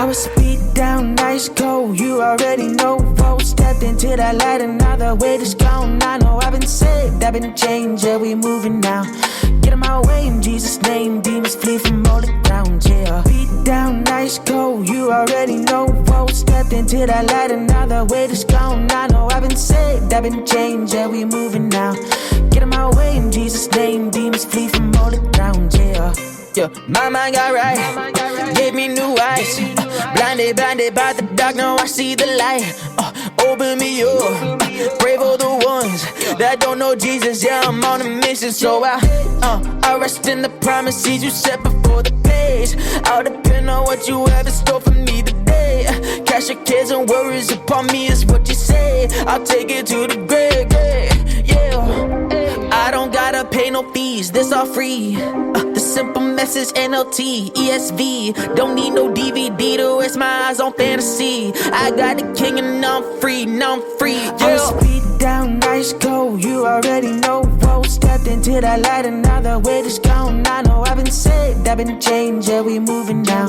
was beat down, ice cold, you already know. Whoa, stepped into that light and now the weight is gone. I know I've been saved, I've been changed, yeah, we moving now. Get in my way in Jesus' name, demons flee from all the ground, yeah. Beat down, ice cold, you already know. Whoa, stepped into that light and now the weight is gone. I know I've been saved, I've been changed, yeah, we moving now. Get in my way in Jesus' name, demons flee from all the ground, yeah. Yeah, my mind got right, gave me new eyes. Blinded by the dark, now I see the light. Open me up, pray for the ones that don't know Jesus. Yeah, I'm on a mission, so I rest in the promises you set before the page. I'll depend on what you have in store for me today. Cast your cares and worries upon me is what you say. I'll take it to the grave, yeah. I don't gotta pay no fees, this all free. The simple message, NLT, ESV. Don't need no DVD to waste my eyes on fantasy. I got the king and now I'm free, yeah. I was beat down, ice cold, you already know. Whoa, stepped into that light and now the weight is gone. I know I've been saved, I've been changed, yeah, we moving now.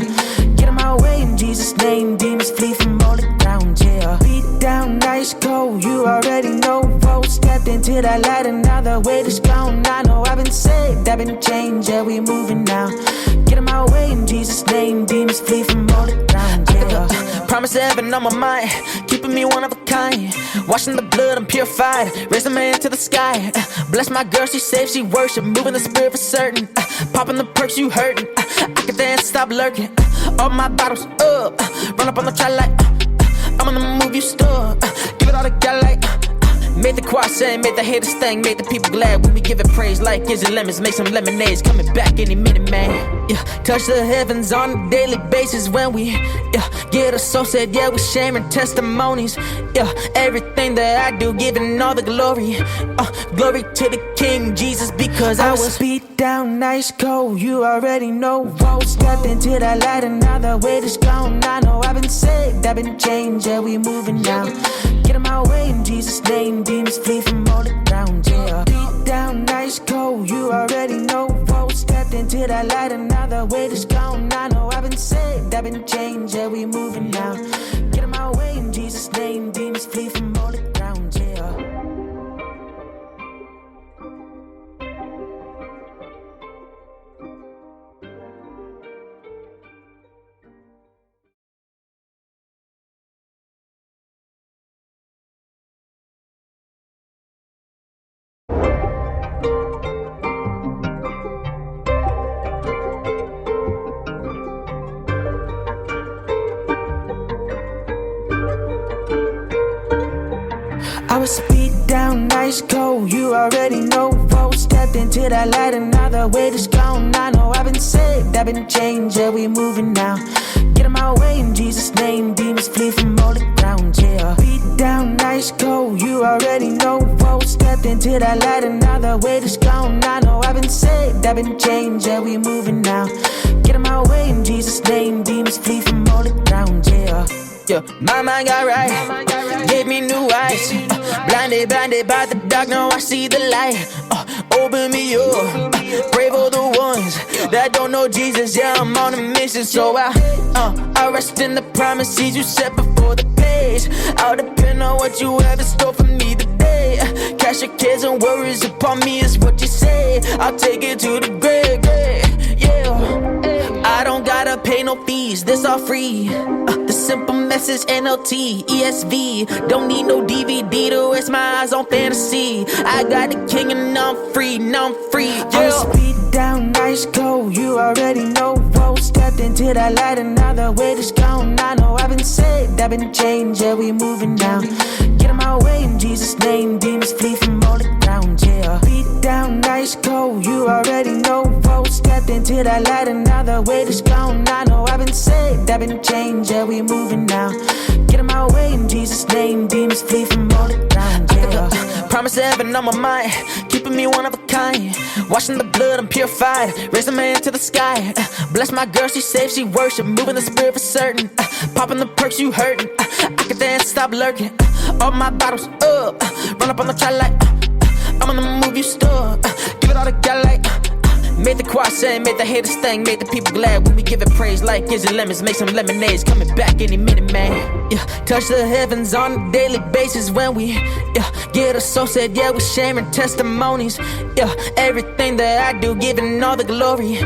Get in my way in Jesus' name, demons flee from all the ground, yeah. Beat down, ice cold, you already know. Whoa, stepped into that light and now the weight is gone. I know I've been saved, I've been changed, yeah, we moving now. Get in my way in Jesus' name, demons flee from all the ground, yeah. Promise heaven on my mind, keeping me one of a kind. Washing the blood, I'm purified, raising my hand to the sky. Bless my girl, she saved, she worship, moving the spirit for certain. Popping the perks, you hurting, I can dance, stop lurking. All my bottles up, run up on the try like I'm on the move, you stuck, give it all to God like made the choir sing, made the haters sing, made the people glad when we give it praise. Like is it lemons, make some lemonades, coming back any minute, man. Yeah, touch the heavens on a daily basis when we get us so said, yeah, we sharing testimonies. Yeah, everything that I do, giving all the glory. Glory to the King Jesus, because I was beat down, ice cold, you already know. Whoa, stepped into that light and now the weight is gone. I know I've been saved, I've been changed, yeah, we moving now. Get in my way in Jesus' name, demons flee from all the ground, yeah. Beat down, ice cold, you already know. Whoa, stepped into that light and now the weight is gone. I know I've been saved, I've been changed, yeah, we moving now. Get in my way in Jesus' name, demons flee from all the ground, yeah. I was beat down, ice cold, you already know. Whoa, stepped into that light and now the weight is gone. I know I've been saved, I've been changed, yeah, we moving now. Get in my way in Jesus' name, demons flee from all the ground, yeah. Beat down, ice cold, you already know. Whoa, stepped into that light and now the weight is gone. I know I've been saved, I've been changed, yeah, we moving now. Get in my way in Jesus' name, demons flee from all the ground, yeah. Yeah, my mind got right, gave me new eyes. Blinded by the dark, now I see the light. Open me up, pray for the ones that don't know Jesus. Yeah, I'm on a mission, so I rest in the promises you set before the page. I'll depend on what you have in store for me today. Cast your cares and worries upon me is what you say. I'll take it to the grave, yeah. I don't gotta pay no fees, this all free. The simple message, NLT, ESV. Don't need no DVD to waste my eyes on fantasy. I got the king and now I'm free, yeah. I was beat down, ice cold, you already know. Whoa, stepped into that light and now the weight is gone. I know I've been saved, I've been changed, yeah, we moving now. Get in my way in Jesus' name, demons flee from all the ground, yeah. Beat down, ice cold, you already know. Whoa, stepped into that light and now the weight is gone. I know I've been saved, I've been changed, yeah, we moving now. Get in my way in Jesus' name, demons flee from all the ground, yeah. Promise heaven on my mind, keeping me one of a kind. Washing the blood, I'm purified, raising my hand to the sky. Bless my girl, she saved, she worship, moving the spirit for certain. Popping the perks, you hurting, I can dance, stop lurking. All my bottles up, run up on the try like I'm on the move, you stuck, give it all to God like Made the choir sing, made the haters sting, made the people glad when we give it praise. Like is and lemons, make some lemonades, coming back any minute, man. Yeah, touch the heavens on a daily basis when we get us so sad, yeah, we sharing testimonies. Yeah, everything that I do, giving all the glory.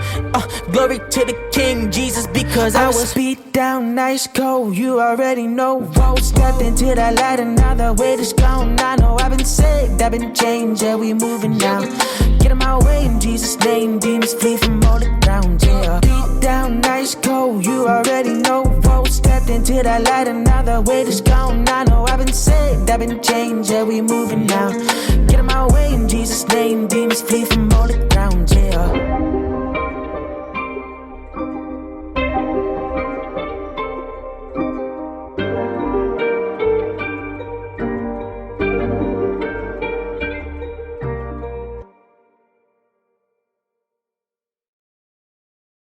Glory to the King Jesus, because I was beat down, ice cold. You already know. Whoa, stepped into that light and now the weight is gone. I know I've been saved, I've been changed, yeah, we moving now. Get in my way in Jesus' name, demons flee from all the ground, yeah. Beat down, ice cold, you already know. Whoa, stepped into that light and now the weight is gone. I know I've been saved, I've been changed, yeah, we moving now. Get in my way in Jesus' name, demons flee from all the